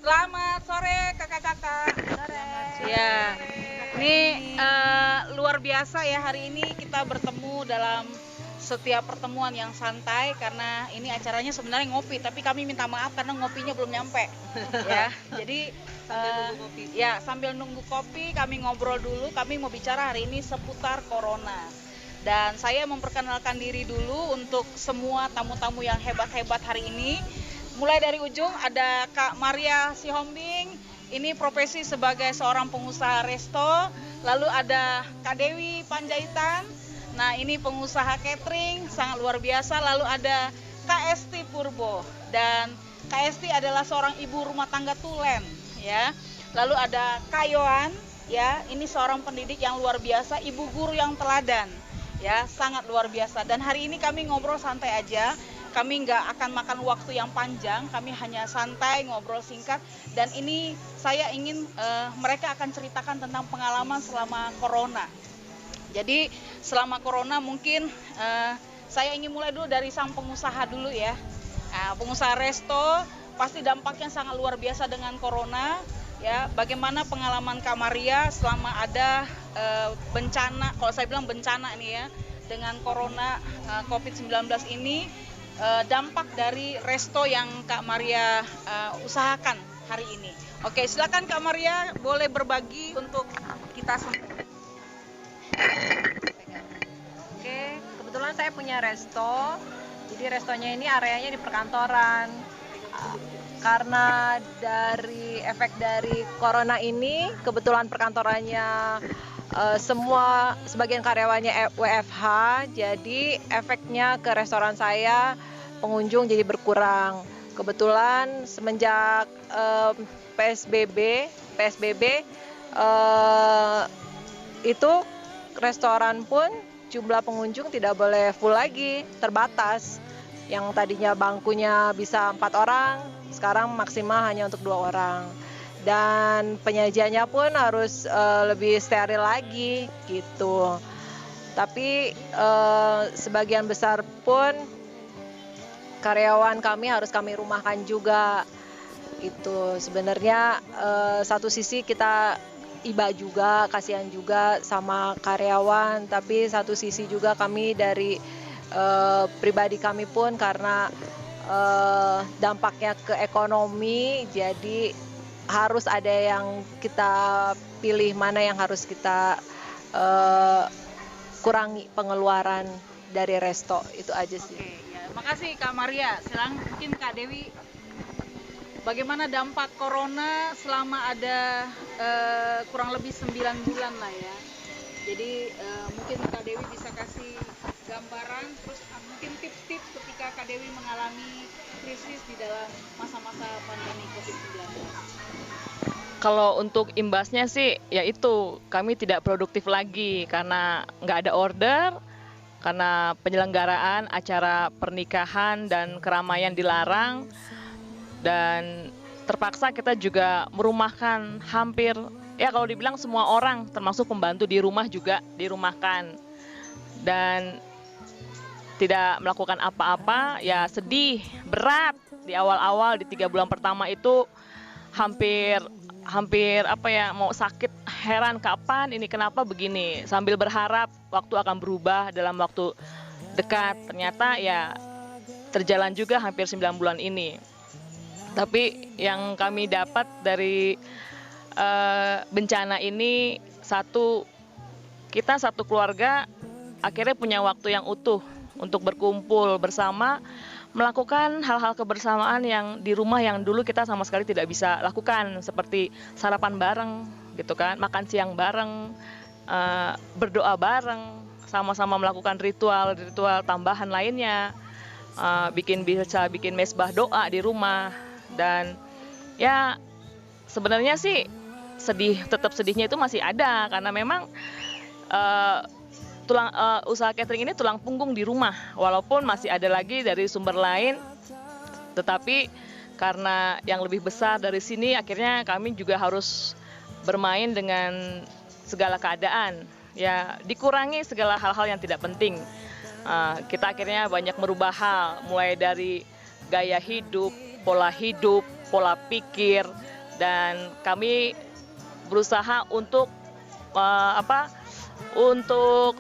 Selamat sore kakak-kakak. Sore. Ya, ini luar biasa ya, hari ini kita bertemu dalam setiap pertemuan yang santai karena ini acaranya sebenarnya ngopi, tapi kami minta maaf karena ngopinya belum nyampe. Ya, jadi sambil nunggu kopi kami ngobrol dulu. Kami mau bicara hari ini seputar corona. Dan saya memperkenalkan diri dulu untuk semua tamu-tamu yang hebat-hebat hari ini. Mulai dari ujung ada Kak Maria Sihombing, ini profesi sebagai seorang pengusaha resto. Lalu ada Kak Dewi Panjaitan, nah ini pengusaha catering, sangat luar biasa. Lalu ada Kak Esti Purbo, dan Kak Esti adalah seorang ibu rumah tangga tulen, ya. Lalu ada Kak Yohan, ya, ini seorang pendidik yang luar biasa, ibu guru yang teladan, ya, sangat luar biasa. Dan hari ini kami ngobrol santai aja. Kami nggak akan makan waktu yang panjang, kami hanya santai, ngobrol singkat. Dan ini saya ingin mereka akan ceritakan tentang pengalaman selama corona. Jadi selama corona mungkin saya ingin mulai dulu dari sang pengusaha dulu ya. Pengusaha resto pasti dampaknya sangat luar biasa dengan corona. Ya, bagaimana pengalaman Kak Maria selama ada bencana, kalau saya bilang bencana nih ya, dengan corona COVID-19 ini. Dampak dari resto yang Kak Maria usahakan hari ini. Oke, silakan Kak Maria, boleh berbagi untuk kita semua. Oke, kebetulan saya punya resto. Jadi restonya ini areanya di perkantoran. Karena dari efek dari corona ini, kebetulan perkantorannya sebagian karyawannya WFH, jadi efeknya ke restoran saya pengunjung jadi berkurang. Kebetulan semenjak PSBB itu restoran pun jumlah pengunjung tidak boleh full lagi, terbatas. Yang tadinya bangkunya bisa 4 orang, sekarang maksimal hanya untuk 2 orang. Dan penyajiannya pun harus lebih steril lagi gitu. Tapi sebagian besar pun karyawan kami harus kami rumahkan juga. Itu sebenarnya satu sisi kita iba juga, kasihan juga sama karyawan, tapi satu sisi juga kami dari pribadi kami pun karena dampaknya ke ekonomi, jadi harus ada yang kita pilih mana yang harus kita kurangi pengeluaran dari resto. Itu aja sih. Oke, ya. Makasih Kak Maria. Silang mungkin Kak Dewi, bagaimana dampak corona selama ada kurang lebih 9 bulan lah ya. Jadi mungkin Kak Dewi bisa kasih gambaran, terus mungkin tips-tips ketika Kak Dewi mengalami krisis di dalam masa-masa pandemi COVID-19. Kalau untuk imbasnya sih, yaitu kami tidak produktif lagi karena nggak ada order, karena penyelenggaraan acara pernikahan dan keramaian dilarang, dan terpaksa kita juga merumahkan hampir, ya kalau dibilang semua orang, termasuk pembantu di rumah juga dirumahkan. Dan tidak melakukan apa-apa, ya sedih, berat di awal-awal, di 3 bulan pertama itu hampir mau sakit, heran kapan ini, kenapa begini, sambil berharap waktu akan berubah dalam waktu dekat. Ternyata ya terjalan juga hampir 9 bulan ini. Tapi yang kami dapat dari bencana ini, kita satu keluarga akhirnya punya waktu yang utuh untuk berkumpul bersama, melakukan hal-hal kebersamaan yang di rumah yang dulu kita sama sekali tidak bisa lakukan, seperti sarapan bareng gitu kan, makan siang bareng, berdoa bareng, sama-sama melakukan ritual tambahan lainnya, bikin mesbah doa di rumah. Dan ya sebenarnya sih tetap sedihnya itu masih ada, karena memang usaha catering ini tulang punggung di rumah, walaupun masih ada lagi dari sumber lain, tetapi karena yang lebih besar dari sini, akhirnya kami juga harus bermain dengan segala keadaan, ya dikurangi segala hal-hal yang tidak penting. Kita akhirnya banyak merubah hal, mulai dari gaya hidup, pola pikir, dan kami berusaha untuk untuk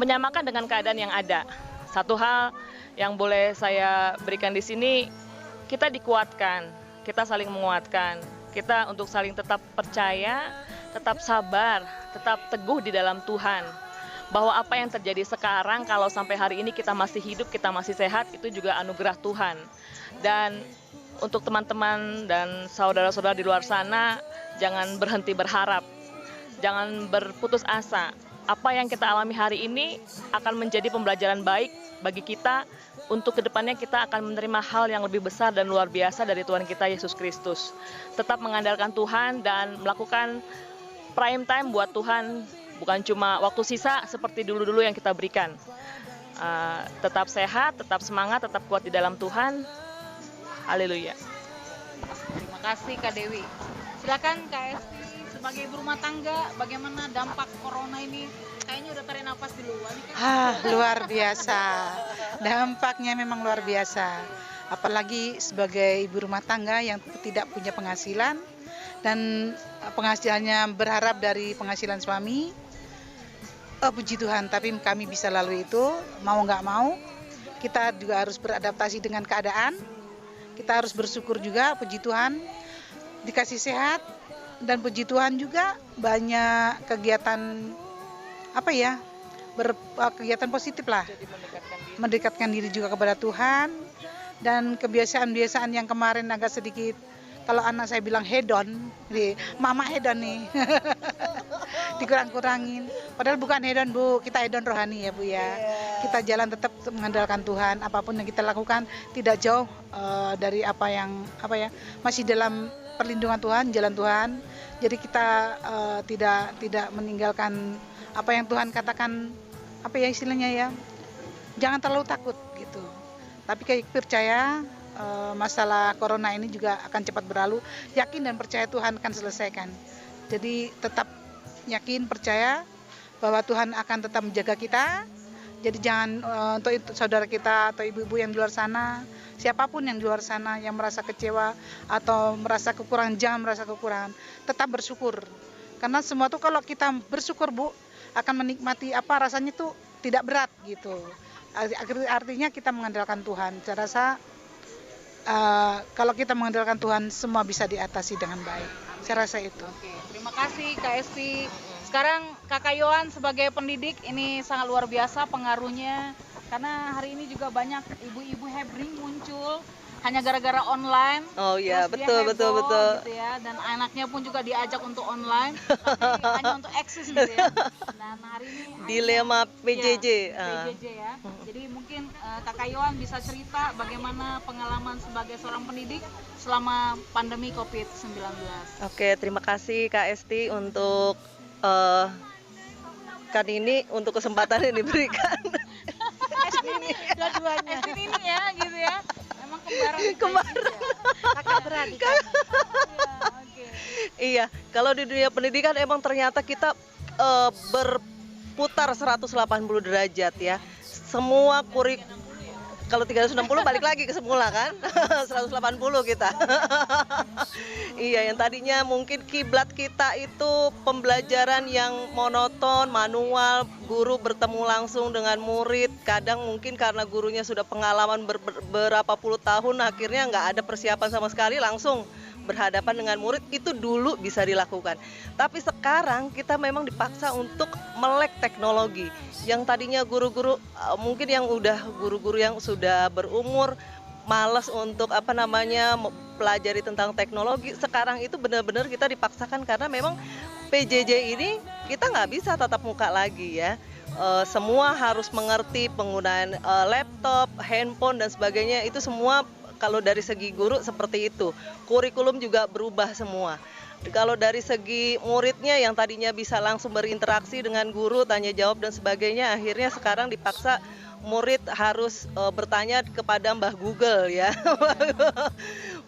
menyamakan dengan keadaan yang ada. Satu hal yang boleh saya berikan di sini, kita dikuatkan, kita saling menguatkan, kita untuk saling tetap percaya, tetap sabar, tetap teguh di dalam Tuhan. Bahwa apa yang terjadi sekarang, kalau sampai hari ini kita masih hidup, kita masih sehat, itu juga anugerah Tuhan. Dan untuk teman-teman dan saudara-saudara di luar sana, jangan berhenti berharap, jangan berputus asa. Apa yang kita alami hari ini akan menjadi pembelajaran baik bagi kita, untuk kedepannya kita akan menerima hal yang lebih besar dan luar biasa dari Tuhan kita Yesus Kristus. Tetap mengandalkan Tuhan dan melakukan prime time buat Tuhan, bukan cuma waktu sisa seperti dulu-dulu yang kita berikan. Tetap sehat, tetap semangat, tetap kuat di dalam Tuhan. Haleluya. Terima kasih Kak Dewi. Silakan Kak Esti, sebagai ibu rumah tangga, bagaimana dampak corona ini? Kayaknya udah tarik nafas duluan kan? Luar biasa. Dampaknya memang luar biasa. Apalagi sebagai ibu rumah tangga yang tidak punya penghasilan dan penghasilannya berharap dari penghasilan suami. Puji Tuhan, tapi kami bisa lalui itu, mau nggak mau. Kita juga harus beradaptasi dengan keadaan. Kita harus bersyukur juga, puji Tuhan, dikasih sehat. Dan puji Tuhan juga banyak kegiatan kegiatan positif lah, mendekatkan diri juga kepada Tuhan. Dan kebiasaan-kebiasaan yang kemarin agak sedikit, kalau anak saya bilang hedon, mama hedon nih, dikurang-kurangin. Padahal bukan hedon Bu, kita hedon rohani ya Bu ya. Kita jalan tetap mengandalkan Tuhan, apapun yang kita lakukan tidak jauh dari masih dalam perlindungan Tuhan, jalan Tuhan. Jadi kita tidak meninggalkan apa yang Tuhan katakan, istilahnya ya, jangan terlalu takut gitu. Tapi kayak percaya masalah corona ini juga akan cepat berlalu, yakin dan percaya Tuhan akan selesaikan. Jadi tetap yakin, percaya bahwa Tuhan akan tetap menjaga kita. Jadi jangan untuk saudara kita atau ibu-ibu yang di luar sana, siapapun yang di luar sana yang merasa kecewa atau merasa kekurangan, jangan merasa kekurangan, tetap bersyukur. Karena semua tuh kalau kita bersyukur Bu, akan menikmati rasanya tuh tidak berat gitu. Artinya kita mengandalkan Tuhan. Saya rasa kalau kita mengandalkan Tuhan, semua bisa diatasi dengan baik. Saya rasa itu. Oke, terima kasih Kak Esti. Sekarang Kakak Yohan sebagai pendidik, ini sangat luar biasa pengaruhnya. Karena hari ini juga banyak ibu-ibu hebring muncul hanya gara-gara online. Oh iya, betul. Gitu ya. Dan anaknya pun juga diajak untuk online, tapi hanya untuk eksis gitu ya. Dan hari ini dilema PJJ. PJJ ya. Jadi mungkin Kakak Yohan bisa cerita bagaimana pengalaman sebagai seorang pendidik selama pandemi COVID-19. Oke, terima kasih Kak Esti untuk untuk kesempatan yang diberikan. Dua-duanya. Esti ini ya gitu ya. Emang kembaran. Kakak beradik. Iya, kalau di dunia pendidikan emang ternyata kita berputar 180 derajat ya. Semua kalau 360 balik lagi ke semula kan, 180 kita. Iya, yang tadinya mungkin kiblat kita itu pembelajaran yang monoton, manual, guru bertemu langsung dengan murid. Kadang mungkin karena gurunya sudah pengalaman berapa puluh tahun, akhirnya nggak ada persiapan sama sekali, langsung berhadapan dengan murid. Itu dulu bisa dilakukan. Tapi sekarang kita memang dipaksa untuk melek teknologi. Yang tadinya guru-guru mungkin guru-guru yang sudah berumur malas untuk pelajari tentang teknologi, sekarang itu benar-benar kita dipaksakan karena memang PJJ ini kita nggak bisa tatap muka lagi ya. Semua harus mengerti penggunaan laptop, handphone dan sebagainya, itu semua. Kalau dari segi guru seperti itu, kurikulum juga berubah semua. Kalau dari segi muridnya yang tadinya bisa langsung berinteraksi dengan guru, tanya jawab dan sebagainya, akhirnya sekarang dipaksa murid harus bertanya kepada Mbah Google ya.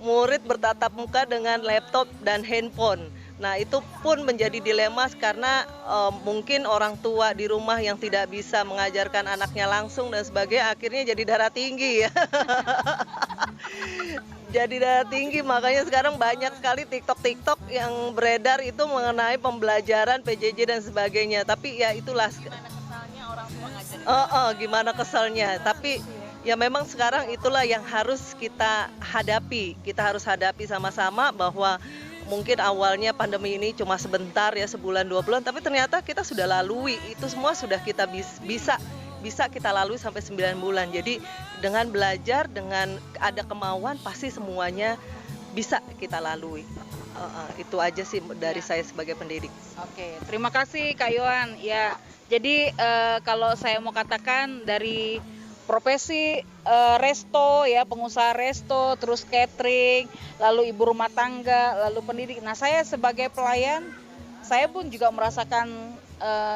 Murid bertatap muka dengan laptop dan handphone. Nah, itu pun menjadi dilema karena mungkin orang tua di rumah yang tidak bisa mengajarkan anaknya langsung dan sebagainya, akhirnya jadi darah tinggi ya. Jadi darah tinggi, makanya sekarang banyak sekali TikTok yang beredar itu mengenai pembelajaran PJJ dan sebagainya. Tapi ya itulah gimana keselnya. Tapi ya memang sekarang itulah yang harus kita hadapi. Kita harus hadapi sama-sama bahwa mungkin awalnya pandemi ini cuma sebentar ya, sebulan 2 bulan, tapi ternyata kita sudah lalui. Itu semua sudah kita bisa kita lalui sampai 9 bulan. Jadi dengan belajar, dengan ada kemauan, pasti semuanya bisa kita lalui. Itu aja sih dari saya sebagai pendidik. Oke, terima kasih Kak Yohan. Ya, jadi kalau saya mau katakan dari profesi resto ya, pengusaha resto, terus catering, lalu ibu rumah tangga, lalu pendidik. Nah, saya sebagai pelayan, saya pun juga merasakan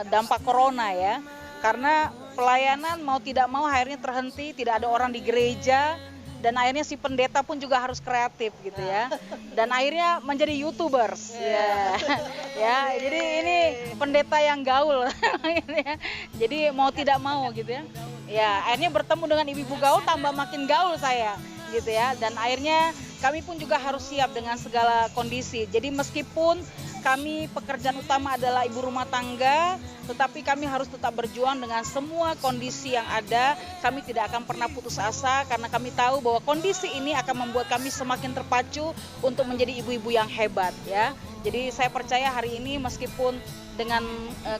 dampak corona ya. Karena pelayanan mau tidak mau akhirnya terhenti, tidak ada orang di gereja, dan akhirnya si pendeta pun juga harus kreatif gitu ya. Dan akhirnya menjadi YouTubers. Ya. Ya, jadi ini pendeta yang gaul. Jadi mau tidak mau gitu ya. Ya, akhirnya bertemu dengan ibu-ibu gaul, tambah makin gaul saya gitu ya. Dan akhirnya kami pun juga harus siap dengan segala kondisi. Jadi meskipun kami pekerjaan utama adalah ibu rumah tangga, tetapi kami harus tetap berjuang dengan semua kondisi yang ada. Kami tidak akan pernah putus asa karena kami tahu bahwa kondisi ini akan membuat kami semakin terpacu untuk menjadi ibu-ibu yang hebat ya. Jadi saya percaya hari ini meskipun dengan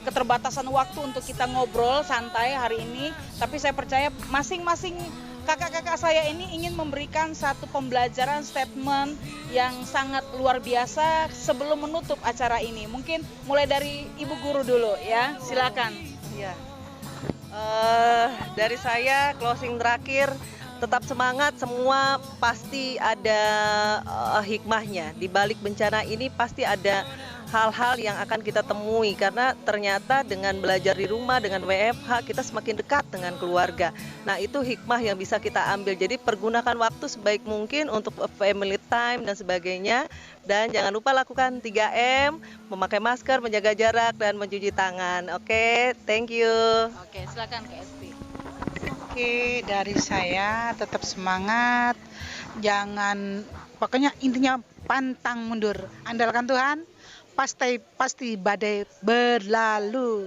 keterbatasan waktu untuk kita ngobrol santai hari ini, tapi saya percaya masing-masing kakak-kakak saya ini ingin memberikan satu pembelajaran statement yang sangat luar biasa sebelum menutup acara ini. Mungkin mulai dari Ibu Guru dulu ya, silakan. Ya. Dari saya closing terakhir, tetap semangat, semua pasti ada hikmahnya. Di balik bencana ini pasti ada hal-hal yang akan kita temui karena ternyata dengan belajar di rumah, dengan WFH kita semakin dekat dengan keluarga. Nah, itu hikmah yang bisa kita ambil. Jadi pergunakan waktu sebaik mungkin untuk family time dan sebagainya. Dan jangan lupa lakukan 3M, memakai masker, menjaga jarak, dan mencuci tangan. Oke, thank you. Oke, silakan Kak Esti. Oke, dari saya tetap semangat, jangan, pokoknya intinya pantang mundur, andalkan Tuhan, pasti badai berlalu.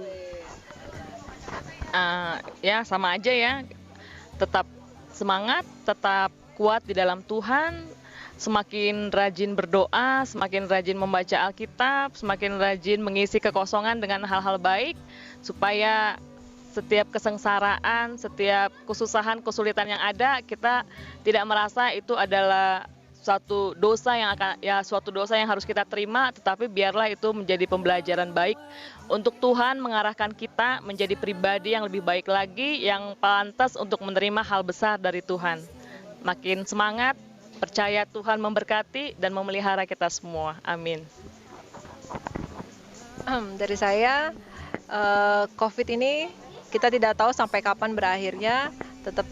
Ya sama aja ya, tetap semangat, tetap kuat di dalam Tuhan, semakin rajin berdoa, semakin rajin membaca Alkitab, semakin rajin mengisi kekosongan dengan hal-hal baik, supaya setiap kesengsaraan, setiap kesusahan, kesulitan yang ada, kita tidak merasa itu adalah suatu dosa yang harus kita terima, tetapi biarlah itu menjadi pembelajaran baik untuk Tuhan mengarahkan kita menjadi pribadi yang lebih baik lagi, yang pantas untuk menerima hal besar dari Tuhan. Makin semangat, percaya Tuhan memberkati dan memelihara kita semua. Amin. Dari saya, COVID ini kita tidak tahu sampai kapan berakhirnya. Tetap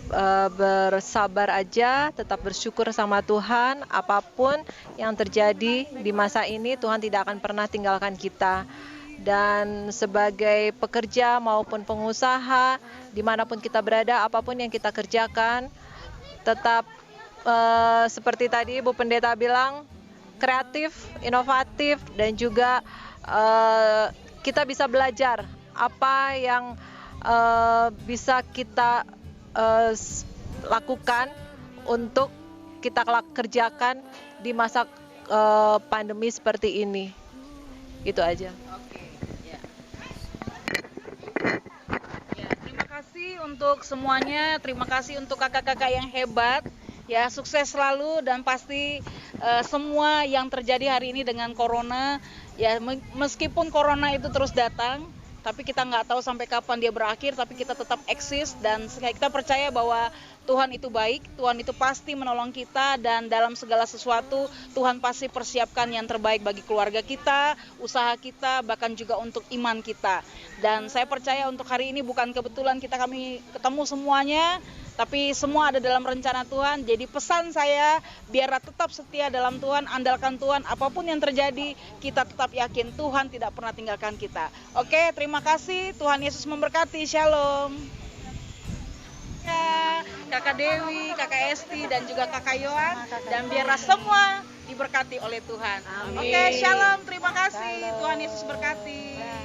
bersabar aja, tetap bersyukur sama Tuhan. Apapun yang terjadi di masa ini, Tuhan tidak akan pernah tinggalkan kita. Dan sebagai pekerja maupun pengusaha, dimanapun kita berada, apapun yang kita kerjakan, tetap seperti tadi Bu Pendeta bilang, kreatif, inovatif, dan juga kita bisa belajar apa yang bisa kita lakukan untuk kita kerjakan di masa pandemi seperti ini. Itu aja. Oke, ya. Ya, terima kasih untuk semuanya, terima kasih untuk kakak-kakak yang hebat. Ya, sukses selalu dan pasti semua yang terjadi hari ini dengan corona, ya meskipun corona itu terus datang, tapi kita nggak tahu sampai kapan dia berakhir, tapi kita tetap eksis dan kita percaya bahwa Tuhan itu baik, Tuhan itu pasti menolong kita, dan dalam segala sesuatu Tuhan pasti persiapkan yang terbaik bagi keluarga kita, usaha kita, bahkan juga untuk iman kita. Dan saya percaya untuk hari ini bukan kebetulan kami ketemu semuanya, tapi semua ada dalam rencana Tuhan. Jadi pesan saya, biarlah tetap setia dalam Tuhan, andalkan Tuhan, apapun yang terjadi, kita tetap yakin Tuhan tidak pernah tinggalkan kita. Oke, terima kasih, Tuhan Yesus memberkati, shalom. Ya, Kakak Dewi, Kakak Esti, dan juga Kakak Yohan, dan biarlah semua diberkati oleh Tuhan. Oke, shalom, terima kasih, Tuhan Yesus berkati.